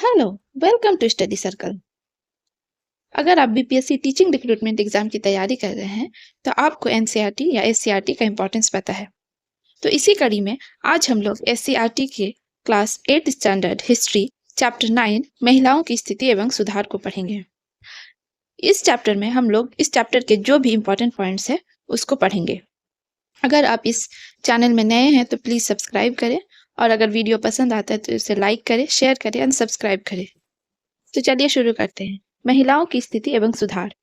Hello, welcome to study circle. अगर आप BPSC teaching recruitment exam की तैयारी कर रहे हैं, तो आपको एनसीईआरटी या एससीईआरटी का इंपॉर्टेंस पता है। तो इसी कड़ी में आज हम लोग एससीईआरटी के क्लास 8 स्टैंडर्ड हिस्ट्री चैप्टर 9 महिलाओं की स्थिति एवं सुधार को पढ़ेंगे। इस चैप्टर में हम लोग इस चैप्टर के जो भी इंपॉर्टेंट पॉइंट्स हैं उसको पढ़ेंगे। अगर आप इस चैनल में नए हैं तो प्लीज़ सब्सक्राइब करें, और अगर वीडियो पसंद आता है तो इसे लाइक करें, शेयर करें एंड सब्सक्राइब करें। तो चलिए शुरू करते हैं। महिलाओं की स्थिति एवं सुधार।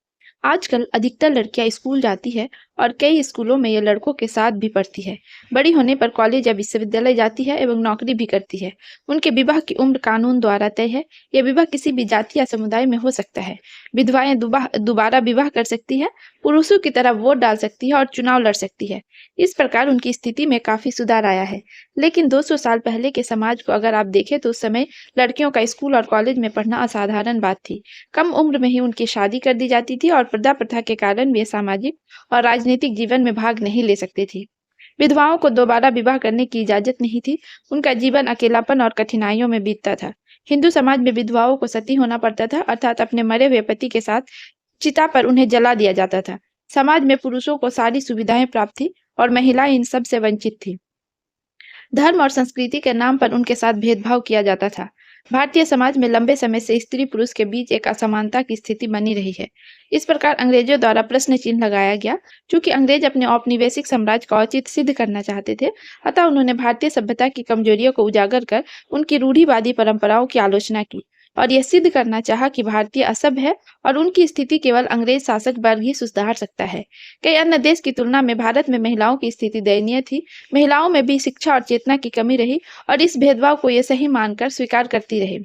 आजकल अधिकतर लड़कियां स्कूल जाती है और कई स्कूलों में ये लड़कों के साथ भी पढ़ती है। बड़ी होने पर कॉलेज या विश्वविद्यालय जाती है एवं नौकरी भी करती है। उनके विवाह की उम्र कानून द्वारा तय है। यह विवाह किसी भी जाति या समुदाय में हो सकता है। विधवाएं दोबारा विवाह कर सकती है, पुरुषों की तरह वोट डाल सकती है और चुनाव लड़ सकती है। इस प्रकार उनकी स्थिति में काफी सुधार आया है। लेकिन 200 साल पहले के समाज को अगर आप देखें तो उस समय लड़कियों का स्कूल और कॉलेज में पढ़ना असाधारण बात थी। कम उम्र में ही उनकी शादी कर दी जाती थी और पर्दा प्रथा के कारण वे सामाजिक और राजनीतिक जीवन में भाग नहीं ले सकती थी। विधवाओं को दोबारा विवाह करने की इजाजत नहीं थी। उनका जीवन अकेलापन और कठिनाइयों में बीतता था। हिंदू समाज में विधवाओं को सती होना पड़ता था, अर्थात अपने मरे हुए पति के साथ चिता पर उन्हें जला दिया जाता था। समाज में पुरुषों को सारी सुविधाएं प्राप्त थी और महिलाएं इन सब से वंचित थी। धर्म और संस्कृति के नाम पर उनके साथ भेदभाव किया जाता था। भारतीय समाज में लंबे समय से स्त्री पुरुष के बीच एक असमानता की स्थिति बनी रही है। इस प्रकार अंग्रेजों द्वारा प्रश्न चिन्ह लगाया गया। चूंकि अंग्रेज अपने औपनिवेशिक साम्राज्य का औचित्य सिद्ध करना चाहते थे, अतः उन्होंने भारतीय सभ्यता की कमजोरियों को उजागर कर उनकी रूढ़िवादी परंपराओं की आलोचना की और यह सिद्ध करना चाहा कि भारतीय असभ्य है और उनकी स्थिति केवल अंग्रेज शासक वर्ग ही सुधार सकता है। कई अन्य देश की तुलना में भारत में महिलाओं की स्थिति दयनीय थी। महिलाओं में भी शिक्षा और चेतना की कमी रही और इस भेदभाव को ये सही मानकर स्वीकार करती रही।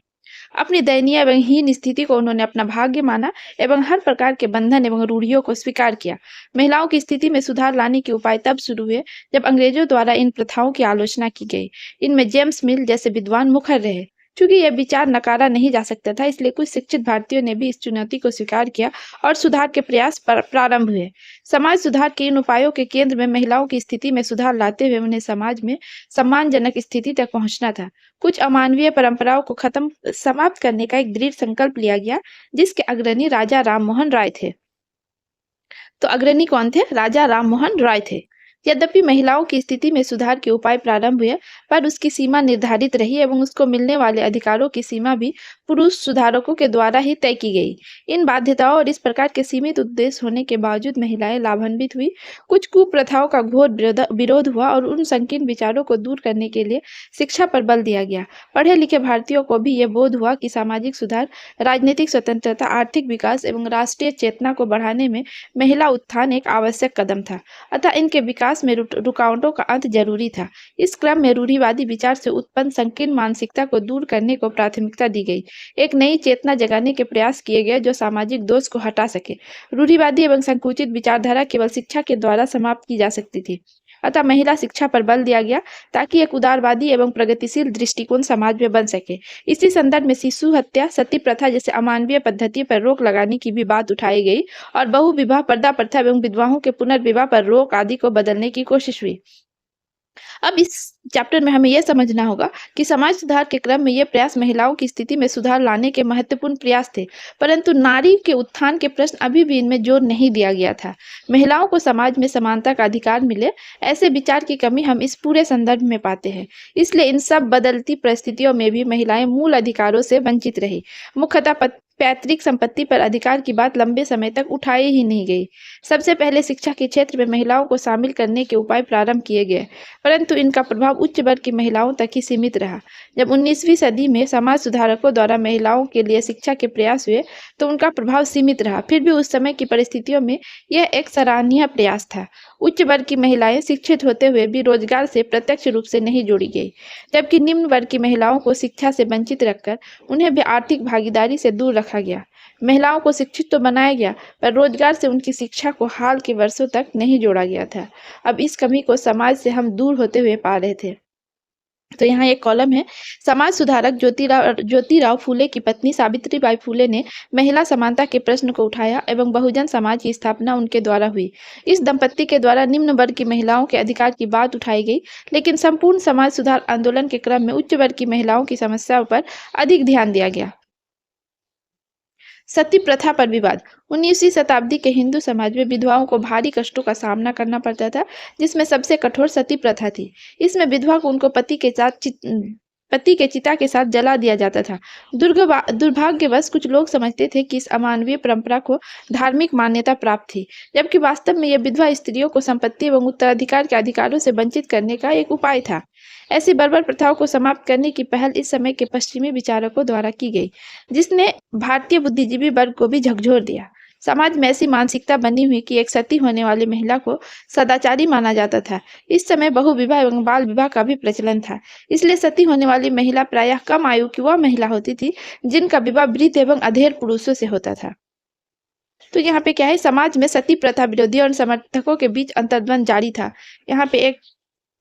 अपनी दयनीय एवं हीन स्थिति को उन्होंने अपना भाग्य माना एवं हर प्रकार के बंधन एवं रूढ़ियों को स्वीकार किया। महिलाओं की स्थिति में सुधार लाने के उपाय तब शुरू हुए जब अंग्रेजों द्वारा इन प्रथाओं की आलोचना की गई। इनमें जेम्स मिल जैसे विद्वान मुखर रहे। चूंकि यह विचार नकारा नहीं जा सकता था, इसलिए कुछ शिक्षित भारतीयों ने भी इस चुनौती को स्वीकार किया और सुधार के प्रयास प्रारंभ हुए। समाज सुधार के इन उपायों के केंद्र में महिलाओं की स्थिति में सुधार लाते हुए उन्हें समाज में सम्मानजनक स्थिति तक पहुंचना था। कुछ अमानवीय परंपराओं को समाप्त करने का एक दृढ़ संकल्प लिया गया, जिसके अग्रणी राजा राममोहन राय थे। तो अग्रणी कौन थे? राजा राममोहन राय थे। यद्यपि महिलाओं की स्थिति में सुधार के उपाय प्रारंभ हुए, पर उसकी सीमा निर्धारित रही एवं उसको मिलने वाले अधिकारों की सीमा भी पुरुष सुधारकों के द्वारा ही तय की गई। इन बाध्यताओं और इस प्रकार के सीमित उद्देश्य होने के बावजूद महिलाएं लाभान्वित हुई। कुछ कुप्रथाओं का घोर विरोध हुआ और उन संकीर्ण विचारों को दूर करने के लिए शिक्षा पर बल दिया गया। पढ़े लिखे भारतीयों को भी यह बोध हुआ कि सामाजिक सुधार, राजनीतिक स्वतंत्रता, आर्थिक विकास एवं राष्ट्रीय चेतना को बढ़ाने में महिला उत्थान एक आवश्यक कदम था। अतः इनके विकास में रुकावटों का अंत जरूरी था। इस क्रम में रूढ़िवादी विचार से उत्पन्न संकीर्ण मानसिकता को दूर करने को प्राथमिकता दी गई। एक नई चेतना जगाने के प्रयास किए गए जो सामाजिक दोष को हटा सके। रूढ़िवादी एवं संकुचित विचारधारा केवल शिक्षा के द्वारा समाप्त की जा सकती थी। अतः महिला शिक्षा पर बल दिया गया ताकि एक उदारवादी एवं प्रगतिशील दृष्टिकोण समाज में बन सके। इसी संदर्भ में शिशु हत्या, सती प्रथा जैसे अमानवीय पद्धति पर रोक लगाने की भी बात उठाई गई और बहु विवाह, पर्दा प्रथा एवं विधवाओं के पुनर्विवाह पर रोक आदि को बदलने की कोशिश हुई। अब इस चैप्टर में हमें यह समझना होगा कि समाज सुधार के क्रम में ये प्रयास महिलाओं की स्थिति में सुधार लाने के महत्वपूर्ण प्रयास थे, परंतु नारी के उत्थान के प्रश्न अभी भी इनमें जोर नहीं दिया गया था। महिलाओं को समाज में समानता का अधिकार मिले, ऐसे विचार की कमी हम इस पूरे संदर्भ में पाते हैं। इसलिए इन सब बदलती परिस्थितियों में भी महिलाएं मूल अधिकारों से वंचित रही। मुख्यतः पैतृक संपत्ति पर अधिकार की बात लंबे समय तक उठाई ही नहीं गई। सबसे पहले शिक्षा के क्षेत्र में महिलाओं को शामिल करने के उपाय प्रारंभ किए गए, परंतु इनका प्रभाव उच्च वर्ग की महिलाओं तक ही सीमित रहा। जब 19वीं सदी में समाज सुधारकों द्वारा महिलाओं के लिए शिक्षा के प्रयास हुए तो उनका प्रभाव सीमित रहा। फिर भी उस समय की परिस्थितियों में यह एक सराहनीय प्रयास था। उच्च वर्ग की महिलाएं शिक्षित होते हुए भी रोजगार से प्रत्यक्ष रूप से नहीं जोड़ी गई, जबकि निम्न वर्ग की महिलाओं को शिक्षा से वंचित रखकर उन्हें भी आर्थिक भागीदारी से दूर रखा गया। महिलाओं को शिक्षित तो बनाया गया, पर रोजगार से उनकी शिक्षा को हाल के वर्षों तक नहीं जोड़ा गया था। अब इस कमी को समाज से हम दूर होते हुए पा रहे थे। तो यहाँ एक कॉलम है, समाज सुधारक ज्योतिराव फूले की पत्नी सावित्रीबाई फूले ने महिला समानता के प्रश्न को उठाया एवं बहुजन समाज की स्थापना उनके द्वारा हुई। इस दंपत्ति के द्वारा निम्न वर्ग की महिलाओं के अधिकार की बात उठाई गई, लेकिन संपूर्ण समाज सुधार आंदोलन के क्रम में उच्च वर्ग की महिलाओं की समस्याओं पर अधिक ध्यान दिया गया। सती प्रथा पर विवाद। 19वीं शताब्दी के हिंदू समाज में विधवाओं को भारी कष्टों का सामना करना पड़ता था, जिसमें सबसे कठोर सती प्रथा थी। इसमें विधवा को उनको पति के चिता के साथ जला दिया जाता था। दुर्भाग्यवश कुछ लोग समझते थे कि इस अमानवीय परंपरा को धार्मिक मान्यता प्राप्त थी, जबकि वास्तव में यह विधवा स्त्रियों को संपत्ति एवं उत्तराधिकार के अधिकारों से वंचित करने का एक उपाय था। ऐसी बर्बर प्रथाओं को समाप्त करने की पहल इस समय के पश्चिमी विचारकों द्वारा की गई, जिसने भारतीय बुद्धिजीवी वर्ग को भी झकझोर दिया। समाज में ऐसी मानसिकता बनी हुई कि एक सती होने वाली महिला को सदाचारी माना जाता था। इस समय बहुविवाह एवं बाल विवाह का भी प्रचलन था, इसलिए सती होने वाली महिला प्रायः कम आयु की वह महिला होती थी जिनका विवाह वृद्ध एवं अधेड़ पुरुषों से होता था। तो यहाँ पे क्या है, समाज में सती प्रथा विरोधी और समर्थकों के बीच अंतर्द्वंद जारी था। यहाँ पे एक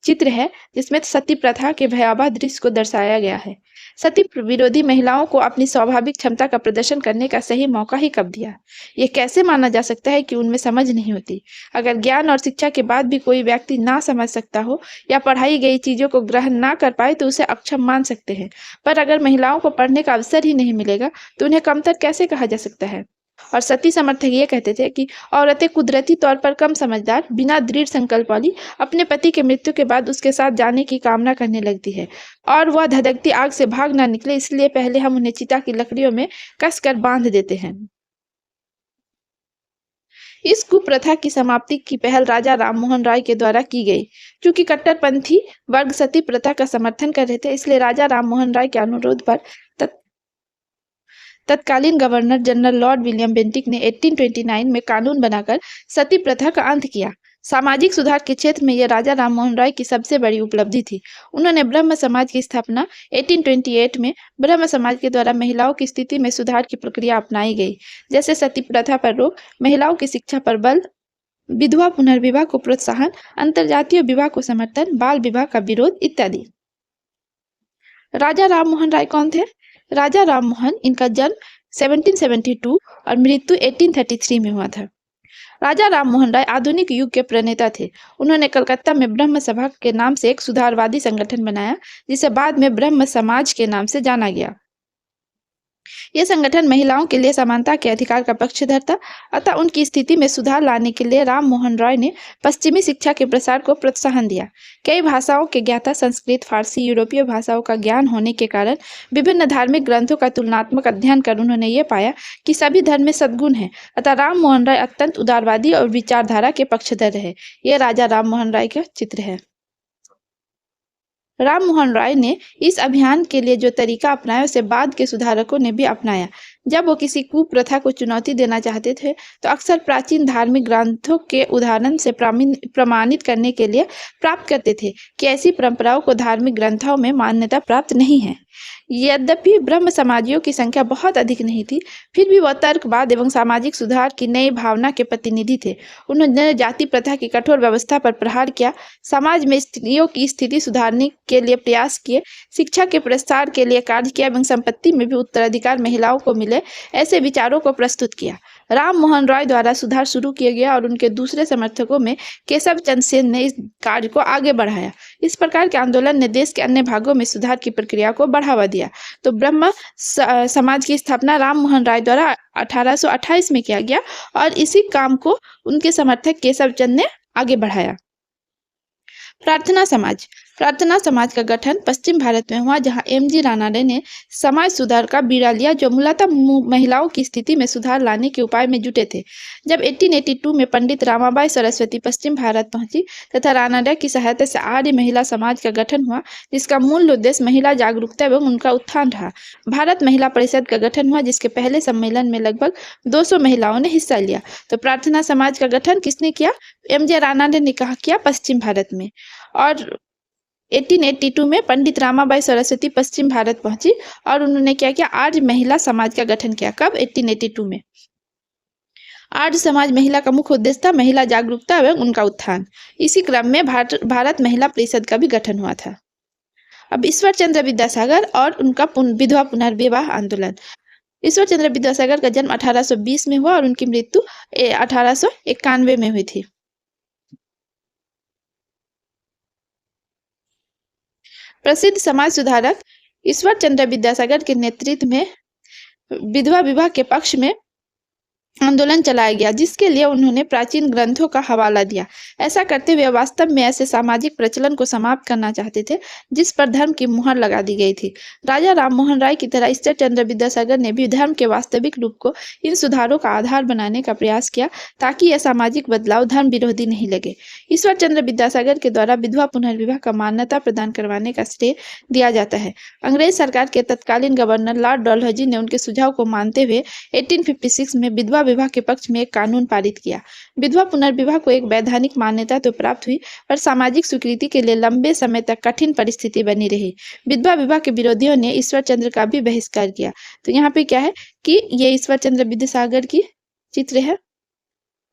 चित्र है जिसमें सती प्रथा के भयावह दृश्य को दर्शाया गया है। सती विरोधी महिलाओं को अपनी स्वाभाविक क्षमता का प्रदर्शन करने का सही मौका ही कब दिया? ये कैसे माना जा सकता है कि उनमें समझ नहीं होती? अगर ज्ञान और शिक्षा के बाद भी कोई व्यक्ति ना समझ सकता हो या पढ़ाई गई चीजों को ग्रहण ना कर पाए तो उसे अक्षम मान सकते हैं, पर अगर महिलाओं को पढ़ने का अवसर ही नहीं मिलेगा तो उन्हें कमतर कैसे कहा जा सकता है? और सती समर्थक ये कहते थे कि औरतें कुदरती तौर पर कम समझदार, बिना दृढ़ संकल्प वाली, अपने पति के मृत्यु के बाद उसके साथ जाने की कामना करने लगती है और वह धधकती आग से भाग ना निकले, इसलिए पहले हम उन्हें चिता की लकड़ियों में कसकर बांध देते हैं। इस कुप्रथा की समाप्ति की पहल राजा राममोहन राय के द्वारा की गई। चूंकि कट्टरपंथी वर्ग सती प्रथा का समर्थन कर रहे थे, इसलिए राजा राममोहन राय के अनुरोध पर तत्कालीन governor general Lord William Bentinck ने 1829 में कानून बनाकर सती प्रथा का अंत किया। सामाजिक सुधार के क्षेत्र में यह राजा राममोहन राय की सबसे बड़ी उपलब्धि थी। उन्होंने ब्रह्म समाज की स्थापना 1828 में ब्रह्म समाज के द्वारा महिलाओं की स्थिति में सुधार की प्रक्रिया अपनाई गई, जैसे सती प्रथा पर रोक, महिलाओं की शिक्षा पर बल, विधवा पुनर्विवाह को प्रोत्साहन, अंतरजातीय विवाह को समर्थन, बाल विवाह का विरोध इत्यादि। राजा राममोहन राय कौन थे? राजा राममोहन, इनका जन्म 1772 और मृत्यु 1833 में हुआ था। राजा राममोहन राय आधुनिक युग के प्रणेता थे। उन्होंने कलकत्ता में ब्रह्म सभा के नाम से एक सुधारवादी संगठन बनाया, जिसे बाद में ब्रह्म समाज के नाम से जाना गया। यह संगठन महिलाओं के लिए समानता के अधिकार का पक्षधर था, अतः उनकी स्थिति में सुधार लाने के लिए राममोहन राय ने पश्चिमी शिक्षा के प्रसार को प्रोत्साहन दिया। कई भाषाओं के ज्ञाता, संस्कृत, फारसी, यूरोपीय भाषाओं का ज्ञान होने के कारण विभिन्न धार्मिक ग्रंथों का तुलनात्मक अध्ययन कर उन्होंने ये पाया कि सभी धर्म में सद्गुण है, अतः राममोहन राय अत्यंत उदारवादी और विचारधारा के पक्षधर रहे। यह राजा राममोहन राय का चित्र है। राममोहन राय ने इस अभियान के लिए जो तरीका अपनाया उसे बाद के सुधारकों ने भी अपनाया। जब वो किसी कुप्रथा को चुनौती देना चाहते थे तो अक्सर प्राचीन धार्मिक ग्रंथों के उदाहरण से प्रमाणित करने के लिए प्राप्त करते थे कि ऐसी परंपराओं को धार्मिक ग्रंथों में मान्यता प्राप्त नहीं है। यद्यपि ब्रह्म समाजियों की संख्या बहुत अधिक नहीं थी, फिर भी वह तर्कवाद एवं सामाजिक सुधार की नई भावना के प्रतिनिधि थे। उन्होंने जाति प्रथा की कठोर व्यवस्था पर प्रहार किया, समाज में स्त्रियों की स्थिति सुधारने के लिए प्रयास किए, शिक्षा के प्रसार के लिए कार्य किया एवं संपत्ति में भी उत्तराधिकार महिलाओं को मिले, ऐसे विचारों को प्रस्तुत किया। राममोहन राय द्वारा सुधार शुरू किया गया और उनके दूसरे समर्थकों में केशव चंद्र सेन ने इस कार्य को आगे बढ़ाया। इस प्रकार के आंदोलन ने देश के अन्य भागों में सुधार की प्रक्रिया को बढ़ावा दिया। तो ब्रह्म समाज की स्थापना राममोहन राय द्वारा 1828 में किया गया और इसी काम को उनके समर्थक केशव चंद्र ने आगे बढ़ाया। प्रार्थना समाज का गठन पश्चिम भारत में हुआ, जहां एम.जी. रानाडे ने समाज सुधार का बीड़ा लिया, जो मूलतः महिलाओं की स्थिति में सुधार लाने के उपाय में जुटे थे। जब 1882 में पंडित रामाबाई सरस्वती पश्चिम भारत पहुंची तथा रानाडे की सहायता से आर्य महिला समाज का गठन हुआ, जिसका मूल उद्देश्य महिला जागरूकता एवं उनका उत्थान रहा। भारत महिला परिषद का गठन हुआ, जिसके पहले सम्मेलन में लगभग 200 महिलाओं ने हिस्सा लिया। तो प्रार्थना समाज का गठन किसने किया? एम.जे. रानाडे ने किया पश्चिम भारत में। और 1882 में पंडित रामाबाई सरस्वती पश्चिम भारत पहुंची और उन्होंने क्या किया? आर्य महिला समाज का गठन किया। कब? 1882 में। आर्य समाज महिला का मुख्य उद्देश्य था महिला जागरूकता एवं उनका उत्थान। इसी क्रम में भारत महिला परिषद का भी गठन हुआ था। अब ईश्वर चंद्र विद्यासागर और उनका विधवा पुनर्विवाह आंदोलन। ईश्वर चंद्र विद्यासागर का जन्म 1820 में हुआ और उनकी मृत्यु 1891 में हुई थी। प्रसिद्ध समाज सुधारक ईश्वर चंद्र विद्यासागर के नेतृत्व में विधवा विवाह के पक्ष में आंदोलन चलाया गया, जिसके लिए उन्होंने प्राचीन ग्रंथों का हवाला दिया। ऐसा करते हुए वास्तव में ऐसे सामाजिक प्रचलन को समाप्त करना चाहते थे जिस पर धर्म की मुहर लगा दी गई थी। राजा राम मोहन राय की तरह ईश्वर चंद्र विद्यासागर ने भी धर्म के वास्तविक रूप को इन सुधारों का आधार बनाने का प्रयास किया, ताकि यह सामाजिक बदलाव धर्म विरोधी नहीं लगे। ईश्वर चंद्र विद्यासागर के द्वारा विधवा पुनर्विवाह का मान्यता प्रदान करवाने का श्रेय दिया जाता है। अंग्रेज सरकार के तत्कालीन गवर्नर लॉर्ड डलहौजी ने उनके सुझाव को मानते हुए 1856 में विधवा विवाह के पक्ष में एक कानून पारित किया। विधवा पुनर्विवाह को एक वैधानिक मान्यता तो प्राप्त हुई, पर सामाजिक स्वीकृति के लिए लंबे समय तक कठिन परिस्थिति बनी रही। विधवा विवाह के विरोधियों ने ईश्वर चंद्र का भी बहिष्कार किया। तो यहाँ पे क्या है कि ये ईश्वर चंद्र विद्यासागर की चित्र है,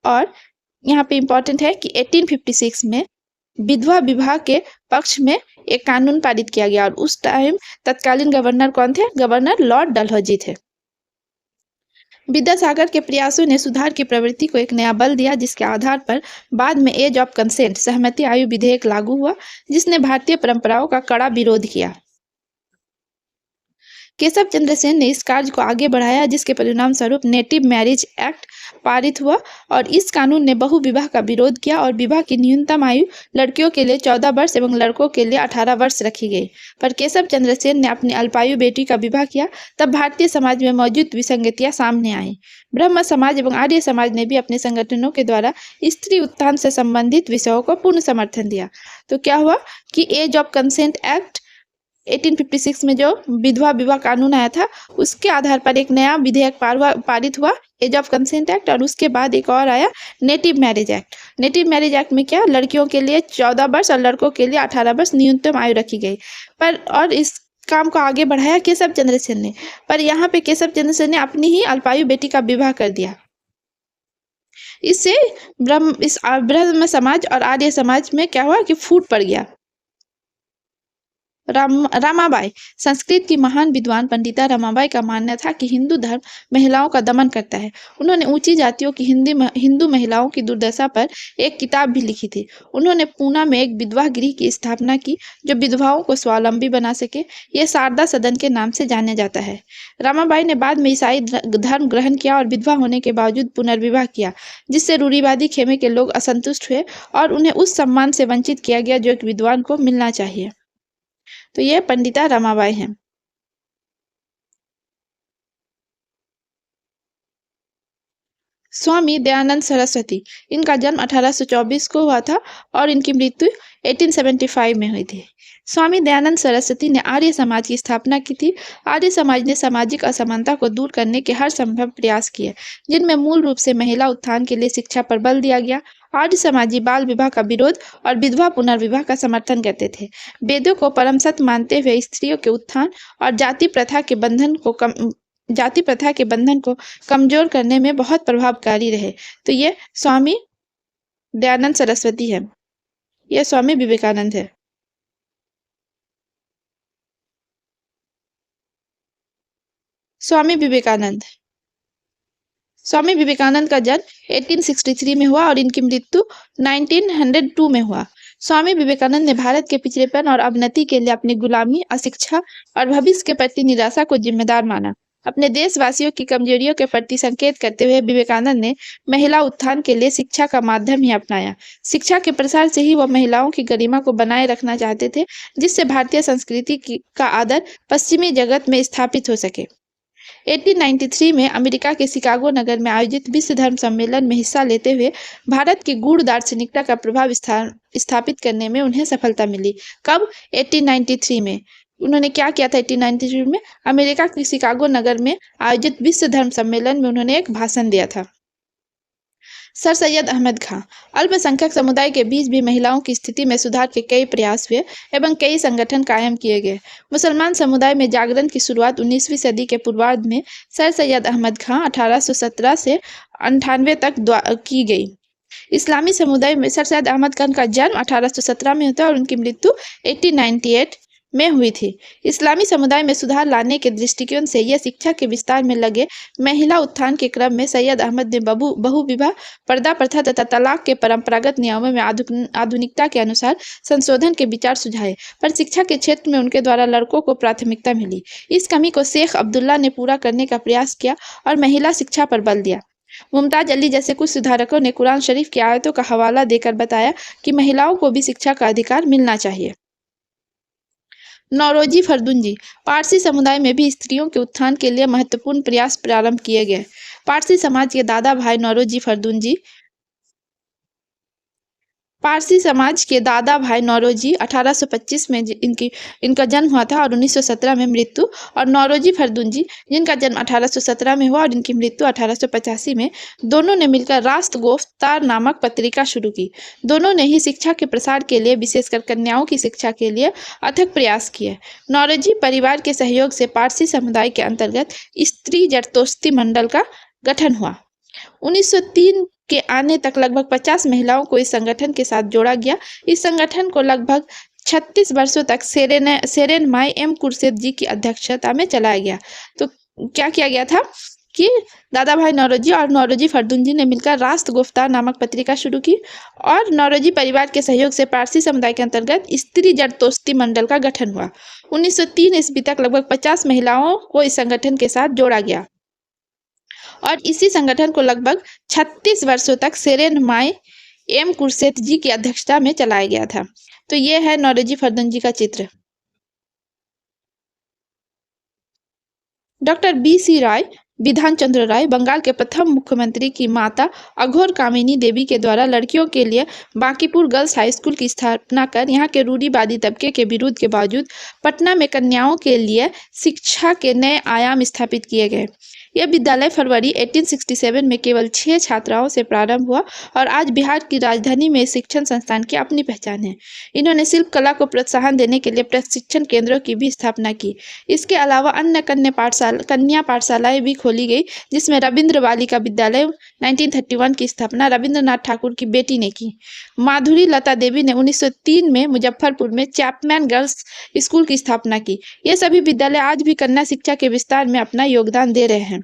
और यहाँ पे इंपॉर्टेंट है कि 1856 में विधवा विवाह के पक्ष में एक कानून पारित किया गया, और उस टाइम तत्कालीन गवर्नर कौन थे? गवर्नर लॉर्ड डलहौजी थे। विद्यासागर के प्रयासों ने सुधार की प्रवृत्ति को एक नया बल दिया, जिसके आधार पर बाद में एज ऑफ कंसेंट सहमति आयु विधेयक लागू हुआ, जिसने भारतीय परंपराओं का कड़ा विरोध किया। केशव चंद्र सेन ने इस कार्य को आगे बढ़ाया, जिसके परिणाम स्वरूप नेटिव मैरिज एक्ट पारित हुआ, और इस कानून ने बहु विवाह का विरोध किया और विवाह की न्यूनतम आयु लड़कियों के लिए 14 वर्ष एवं लड़कों के लिए 18 वर्ष रखी गई। पर केशव चंद्र सेन ने अपनी अल्पायु बेटी का विवाह किया, तब भारतीय समाज में मौजूद विसंगतियां सामने आई। ब्रह्म समाज एवं आर्य समाज ने भी अपने संगठनों के द्वारा स्त्री उत्थान से संबंधित विषयों को पूर्ण समर्थन दिया। तो क्या हुआ कि एज ऑफ कंसेंट एक्ट 1856 में जो विधवा विवाह कानून आया था, उसके आधार पर एक नया विधेयक पारित हुआ, एज ऑफ कंसेंट एक्ट, और उसके बाद एक और आया native marriage act. Native marriage act में क्या, लड़कियों के लिए 14 वर्ष और लड़कों के लिए 18 वर्ष न्यूनतम आयु रखी गई। पर और इस काम को आगे बढ़ाया केशव चंद्र सेन ने, पर यहाँ पे केशव चंद्र सेन ने अपनी ही अल्पायु बेटी का विवाह कर दिया। इससे ब्रह्म समाज और आर्य समाज में क्या हुआ कि फूट पड़ गया। रमाबाई, संस्कृत की महान विद्वान पंडिता रमाबाई का मानना था कि हिंदू धर्म महिलाओं का दमन करता है। उन्होंने ऊंची जातियों की हिंदू महिलाओं की दुर्दशा पर एक किताब भी लिखी थी। उन्होंने पूना में एक विधवा गृह की स्थापना की, जो विधवाओं को स्वावलंबी बना सके। यह शारदा सदन के नाम से जाना जाता है। रमाबाई ने बाद में ईसाई धर्म ग्रहण किया और विधवा होने के बावजूद पुनर्विवाह किया, जिससे रूढ़िवादी खेमे के लोग असंतुष्ट हुए और उन्हें उस सम्मान से वंचित किया गया जो एक विद्वान को मिलना चाहिए। तो ये पंडिता रमाबाई हैं। स्वामी दयानंद सरस्वती, इनका जन्म 1824 को हुआ था और इनकी मृत्यु 1875 में हुई थी। स्वामी दयानंद सरस्वती ने आर्य समाज की स्थापना की थी। आर्य समाज ने सामाजिक असमानता को दूर करने के हर संभव प्रयास किए, जिनमें मूल रूप से महिला उत्थान के लिए शिक्षा पर बल दिया गया। आर्य समाजी बाल विवाह का विरोध और विधवा पुनर्विवाह का समर्थन करते थे। वेदों को परम सत्य मानते हुए स्त्रियों के उत्थान और जाति प्रथा के बंधन को कमजोर करने में बहुत प्रभावकारी रहे। तो ये स्वामी दयानंद सरस्वती है। यह स्वामी विवेकानंद है। स्वामी विवेकानंद का जन्म 1863 में हुआ और इनकी मृत्यु 1902 में हुआ। स्वामी विवेकानंद ने भारत के पिछड़ेपन और अवनति के लिए अपनी गुलामी, अशिक्षा और भविष्य के प्रति निराशा को जिम्मेदार माना। अपने देशवासियों की कमजोरियों के प्रति संकेत करते हुए विवेकानंद ने महिला उत्थान के लिए शिक्षा का माध्यम ही अपनाया। शिक्षा के प्रसार से ही वह महिलाओं की गरिमा को बनाए रखना चाहते थे, जिससे भारतीय संस्कृति का आदर पश्चिमी जगत में स्थापित हो सके। 1893 में अमेरिका के शिकागो नगर में आयोजित विश्व धर्म सम्मेलन में हिस्सा लेते हुए भारत की गूढ़ दार्शनिकता का प्रभाव स्थापित करने में उन्हें सफलता मिली। कब? 1893 में। उन्होंने क्या किया था? 1893 में अमेरिका के शिकागो नगर में आयोजित विश्व धर्म सम्मेलन में उन्होंने एक भाषण दिया था। सर सैयद अहमद खां, अल्पसंख्यक समुदाय के बीच भी महिलाओं की स्थिति में सुधार के कई प्रयास हुए एवं कई संगठन कायम किए गए। मुसलमान समुदाय में जागरण की शुरुआत 19वीं सदी के पूर्वार्ध में सर सैयद अहमद खां 1817 से 98 तक की गई। इस्लामी समुदाय में सर सैयद अहमद खान का जन्म 1817 में होता है और उनकी मृत्यु 1898 में हुई थी। इस्लामी समुदाय में सुधार लाने के दृष्टिकोण से यह शिक्षा के विस्तार में लगे महिला उत्थान के क्रम में सैयद अहमद ने बहुविवाह, पर्दा प्रथा तथा तलाक के परंपरागत नियमों में आधुनिकता के अनुसार संशोधन के विचार सुझाए, पर शिक्षा के क्षेत्र में उनके द्वारा लड़कों को प्राथमिकता मिली। इस कमी को शेख अब्दुल्ला ने पूरा करने का प्रयास किया और महिला शिक्षा पर बल दिया। मुमताज अली जैसे कुछ सुधारकों ने कुरान शरीफ की आयतों का हवाला देकर बताया कि महिलाओं को भी शिक्षा का अधिकार मिलना चाहिए। नौरोजी फर्दुंजी, पारसी समुदाय में भी स्त्रियों के उत्थान के लिए महत्वपूर्ण प्रयास प्रारंभ किए गए। पारसी समाज के दादा भाई नौरोजी फर्दुंजी पारसी समाज के दादा भाई नौरोजी 1825 में इनका जन्म हुआ था और 1917 में मृत्यु, और नौरोजी फर्दुंजी जिनका जन्म 1817 में हुआ और इनकी मृत्यु 1885 में, दोनों ने मिलकर राष्ट्र गोफ्तार नामक पत्रिका शुरू की। दोनों ने ही शिक्षा के प्रसार के लिए, विशेषकर कन्याओं की शिक्षा के लिए अथक प्रयास किए। नौरोजी परिवार के सहयोग से पारसी समुदाय के अंतर्गत स्त्री जरदोस्ती मंडल का गठन हुआ। 1903 के आने तक लगभग 50 महिलाओं को इस संगठन के साथ जोड़ा गया। इस संगठन को लगभग 36 वर्षों तक सेरेन माई एम कुरशेद जी की अध्यक्षता में चलाया गया। तो क्या किया गया था कि दादा भाई नौरोजी और नौरोजी फर्दुंजी ने मिलकर राष्ट्र गुफ्तार नामक पत्रिका शुरू की और नौरोजी परिवार के सहयोग से पारसी समुदाय के अंतर्गत स्त्री जरदोस्ती मंडल का गठन हुआ। 1903 ईस्वी तक लगभग 50 महिलाओं को इस संगठन के साथ जोड़ा गया और इसी संगठन को लगभग 36 वर्षों तक सेरेन माई एम कुरशेद जी की अध्यक्षता में चलाया गया था। तो ये है नौरोजी फर्दुंजी का चित्र। Doctor B C. राय, बिधान चंद्र राय, बंगाल के प्रथम मुख्यमंत्री की माता अघोर कामिनी देवी के द्वारा लड़कियों के लिए बांकीपुर गर्ल्स हाई स्कूल की स्थापना कर यहाँ के रूढ़िवादी तबके के विरोध के बावजूद पटना में कन्याओं के लिए शिक्षा के नए आयाम स्थापित किए गए। यह विद्यालय फरवरी 1867 में केवल 6 छात्राओं से प्रारंभ हुआ और आज बिहार की राजधानी में शिक्षण संस्थान की अपनी पहचान है। इन्होंने शिल्प कला को प्रोत्साहन देने के लिए प्रशिक्षण केंद्रों की भी स्थापना की। इसके अलावा अन्य कन्या पाठशालाएं भी खोली गई, जिसमें रविंद्र बालिका विद्यालय 1931 की स्थापना रविंद्रनाथ ठाकुर की बेटी ने की। माधुरी लता देवी ने 1903 में मुजफ्फरपुर में चैपमैन गर्ल्स स्कूल की स्थापना की। ये सभी विद्यालय आज भी कन्या शिक्षा के विस्तार में अपना योगदान दे रहे हैं।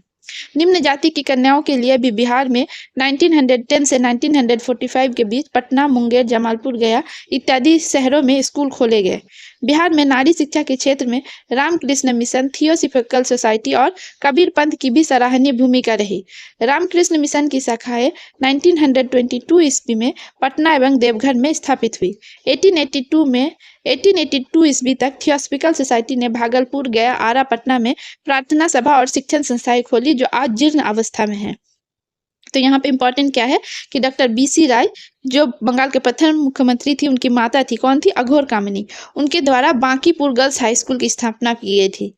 निम्न जाति की कन्याओं के लिए भी बिहार में 1910 से 1945 के बीच पटना, मुंगेर, जमालपुर, गया इत्यादि शहरों में स्कूल खोले गए। बिहार में नारी शिक्षा के क्षेत्र में रामकृष्ण मिशन, थियोसॉफिकल सोसाइटी और कबीर पंथ की भी सराहनीय भूमिका रही। रामकृष्ण मिशन की शाखाएं 1922 ईस्वी में पटना एवं देवघर में स्थापित हुई। 1882 ईस्वी तक थियोसॉफिकल सोसाइटी ने भागलपुर, गया, आरा, पटना में प्रार्थना सभा और शिक्षण संस्थाएं खोली जो आज जीर्ण अवस्था में है। तो यहाँ पे इम्पोर्टेंट क्या है कि डॉक्टर बी.सी. राय जो बंगाल के प्रथम मुख्यमंत्री थी, उनकी माता थी, कौन थी? अघोर कामिनी। उनके द्वारा बांकीपुर गर्ल्स हाई स्कूल की स्थापना की गई थी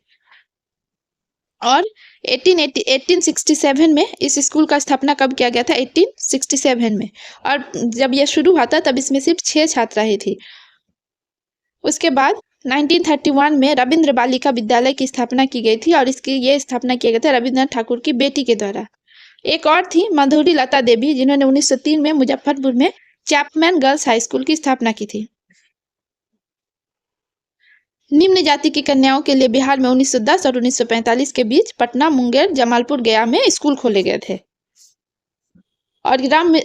और 1867 में इस स्कूल का स्थापना कब किया गया था? 1867 में। और जब यह शुरू हुआ था तब इसमें सिर्फ 6 छात्राएं थी। उसके बाद 1931 में रविंद्र बालिका विद्यालय की स्थापना की गई थी और इसकी ये स्थापना किया गया था रविंद्रनाथ ठाकुर की बेटी के द्वारा। एक और थी माधुरी लता देवी, जिन्होंने 1903 में मुजफ्फरपुर में चैपमैन गर्ल्स हाई स्कूल की स्थापना की थी। निम्न जाति की कन्याओं के लिए बिहार में 1910 और 1945 के बीच पटना, मुंगेर, जमालपुर, गया में स्कूल खोले गए थे और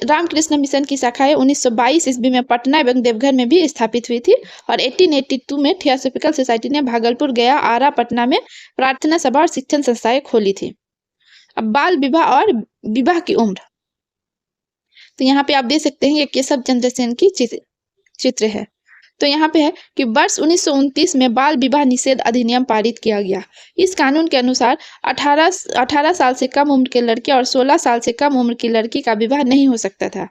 रामकृष्ण मिशन की शाखाएं 1922 ईस्वी में पटना एवं देवघर में भी स्थापित हुई थी और 1882 में थियोसॉफिकल सोसाइटी ने भागलपुर, गया, आरा, पटना में प्रार्थना सभा और शिक्षण संस्थाएं खोली थी। अब बाल विवाह और विवाह की उम्र, तो यहाँ पे आप देख सकते हैं ये केशव चंद्र सेन की चित्र है। तो यहाँ पे है कि वर्ष 1929 में बाल विवाह निषेध अधिनियम पारित किया गया। इस कानून के अनुसार 18 साल से कम उम्र के लड़के और 16 साल से कम उम्र की लड़की का विवाह नहीं हो सकता था।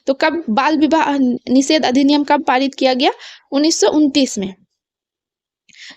तो कब बाल विवाह निषेध अधिनियम कब पारित किया गया? 1929 में।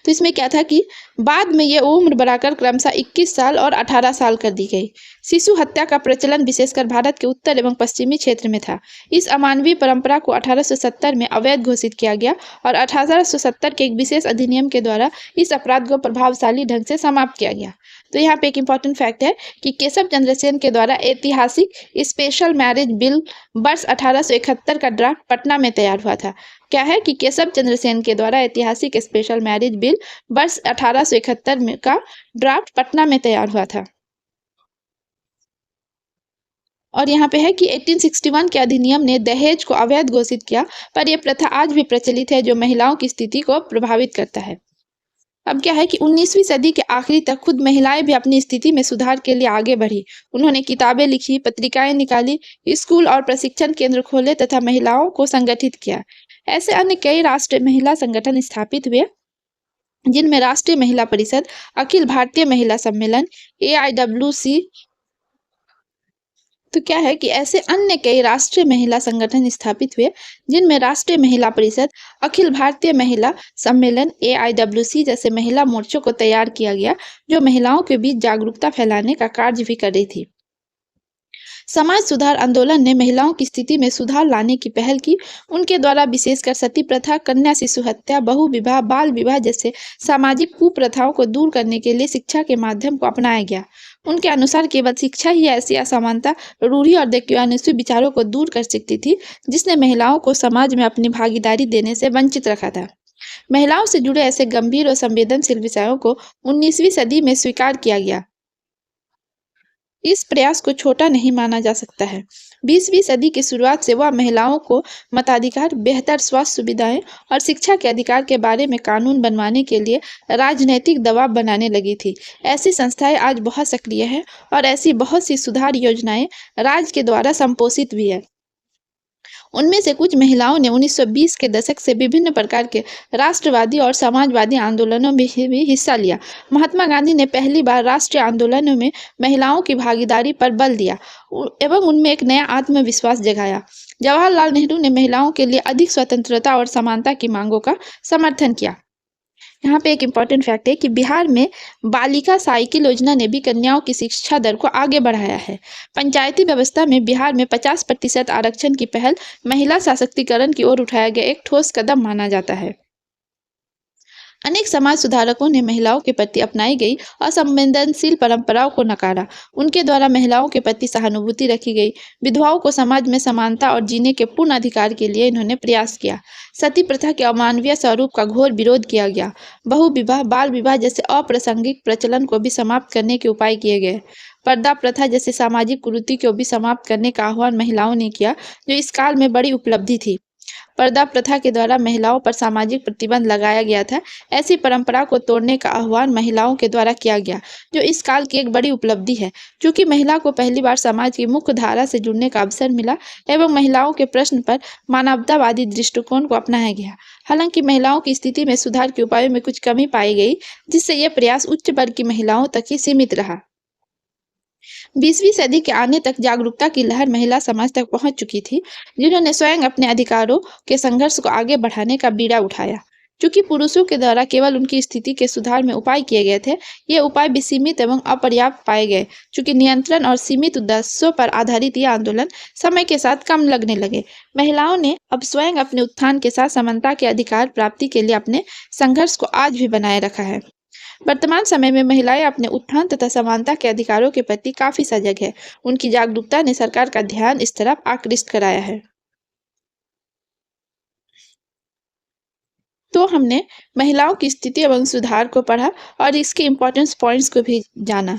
तो इसमें क्या था कि बाद में ये उम्र बढ़ाकर क्रमशः 21 साल और 18 साल कर दी गई। शिशु हत्या का प्रचलन विशेषकर भारत के उत्तर एवं पश्चिमी क्षेत्र में था। इस अमानवीय परंपरा को 1870 में अवैध घोषित किया गया और 1870 के एक विशेष अधिनियम के द्वारा इस अपराध को प्रभावशाली ढंग से समाप्त किया गया। तो यहाँ पे एक इम्पॉर्टेंट फैक्ट है कि केशव चंद्र सेन के द्वारा ऐतिहासिक स्पेशल मैरिज बिल वर्ष 1871 का ड्राफ्ट पटना में तैयार हुआ था। क्या है कि केशव चंद्र सेन के द्वारा ऐतिहासिक स्पेशल मैरिज बिल वर्ष 1871 में का ड्राफ्ट पटना में तैयार हुआ था। और यहाँ पे है कि 1861 के अधिनियम ने दहेज को अवैध घोषित किया, पर यह प्रथा आज भी प्रचलित है जो महिलाओं की स्थिति को प्रभावित करता है। अब क्या है कि 19वीं सदी के आखिरी तक खुद महिलाएं भी अपनी स्थिति में सुधार के लिए आगे बढ़ी। उन्होंने किताबें लिखी, पत्रिकाएं निकाली, स्कूल और प्रशिक्षण केंद्र खोले तथा महिलाओं को संगठित किया। ऐसे अन्य कई राष्ट्रीय महिला संगठन स्थापित हुए, जिनमें राष्ट्रीय महिला परिषद, अखिल भारतीय महिला सम्मेलन, AIWC। तो क्या है कि ऐसे अन्य कई राष्ट्रीय महिला संगठन स्थापित हुए, जिनमें राष्ट्रीय महिला परिषद, अखिल भारतीय महिला सम्मेलन, AIWC जैसे महिला मोर्चों को तैयार किया गया, जो महिलाओं के बीच जागरूकता फैलाने का कार्य भी कर रही थी। समाज सुधार आंदोलन ने महिलाओं की स्थिति में सुधार लाने की पहल की। उनके द्वारा विशेषकर सती प्रथा, कन्या शिशु हत्या, बहु विवाह, बाल विवाह जैसे सामाजिक कुप्रथाओं को दूर करने के लिए शिक्षा के माध्यम को अपनाया गया। उनके अनुसार केवल शिक्षा ही ऐसी असमानता, रूढ़ि और दैक्यानुसारी विचारों को दूर कर सकती थी, जिसने महिलाओं को समाज में अपनी भागीदारी देने से वंचित रखा था। महिलाओं से जुड़े ऐसे गंभीर और संवेदनशील विषयों को 19वीं सदी में स्वीकार किया गया। इस प्रयास को छोटा नहीं माना जा सकता है। 20वीं सदी की शुरुआत से वह महिलाओं को मताधिकार, बेहतर स्वास्थ्य सुविधाएं और शिक्षा के अधिकार के बारे में कानून बनवाने के लिए राजनैतिक दबाव बनाने लगी थी। ऐसी संस्थाएं आज बहुत सक्रिय हैं और ऐसी बहुत सी सुधार योजनाएं राज्य के द्वारा संपोषित भी है। उनमें से कुछ महिलाओं ने 1920 के दशक से विभिन्न प्रकार के राष्ट्रवादी और समाजवादी आंदोलनों में भी हिस्सा लिया। महात्मा गांधी ने पहली बार राष्ट्रीय आंदोलनों में महिलाओं की भागीदारी पर बल दिया एवं उनमें एक नया आत्मविश्वास जगाया। जवाहरलाल नेहरू ने महिलाओं के लिए अधिक स्वतंत्रता और समानता की मांगों का समर्थन किया। यहाँ पे एक इम्पॉर्टेंट फैक्ट है कि बिहार में बालिका साइकिल योजना ने भी कन्याओं की शिक्षा दर को आगे बढ़ाया है। पंचायती व्यवस्था में बिहार में 50% आरक्षण की पहल महिला सशक्तिकरण की ओर उठाया गया एक ठोस कदम माना जाता है। अनेक समाज सुधारकों ने महिलाओं के प्रति अपनाई गई असंवेदनशील परंपराओं को नकारा। उनके द्वारा महिलाओं के प्रति सहानुभूति रखी गई। विधवाओं को समाज में समानता और जीने के पूर्ण अधिकार के लिए इन्होंने प्रयास किया। सती प्रथा के अमानवीय स्वरूप का घोर विरोध किया गया। बहु विवाह, बाल विवाह जैसे अप्रासंगिक प्रचलन को भी समाप्त करने के उपाय किए गए। पर्दा प्रथा जैसे सामाजिक कुरीति को भी समाप्त करने का आह्वान महिलाओं ने किया, जो इस काल में बड़ी उपलब्धि थी। पर्दा प्रथा के द्वारा महिलाओं पर सामाजिक प्रतिबंध लगाया गया था। ऐसी परंपरा को तोड़ने का आह्वान महिलाओं के द्वारा किया गया, जो इस काल की एक बड़ी उपलब्धि है। क्योंकि महिला को पहली बार समाज की मुख्य धारा से जुड़ने का अवसर मिला एवं महिलाओं के प्रश्न पर मानवतावादी दृष्टिकोण को अपनाया गया। हालांकि महिलाओं की स्थिति में सुधार के उपायों में कुछ कमी पाई गई, जिससे यह प्रयास उच्च वर्ग की महिलाओं तक ही सीमित रहा। 20वीं सदी के आने तक जागरूकता की लहर महिला समाज तक पहुंच चुकी थी, जिन्होंने स्वयं अपने अधिकारों के संघर्ष को आगे बढ़ाने का बीड़ा उठाया। क्योंकि पुरुषों के द्वारा केवल उनकी स्थिति के सुधार में उपाय किए गए थे, ये उपाय भी सीमित एवं अपर्याप्त पाए गए। चूंकि नियंत्रण और सीमित उद्देश्यों पर आधारित ये आंदोलन समय के साथ कम लगने लगे। महिलाओं ने अब स्वयं अपने उत्थान के साथ समानता के अधिकार प्राप्ति के लिए अपने संघर्ष को आज भी बनाए रखा है। वर्तमान समय में महिलाएं अपने उत्थान तथा समानता के अधिकारों के प्रति काफी सजग है। उनकी जागरूकता ने सरकार का ध्यान इस तरफ आकृष्ट कराया है। तो हमने महिलाओं की स्थिति एवं सुधार को पढ़ा और इसके इम्पोर्टेंट पॉइंट्स को भी जाना।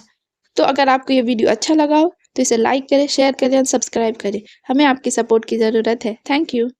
तो अगर आपको ये वीडियो अच्छा लगा हो तो इसे लाइक करें, शेयर करें और सब्सक्राइब करें। हमें आपकी सपोर्ट की ज़रूरत है। Thank you.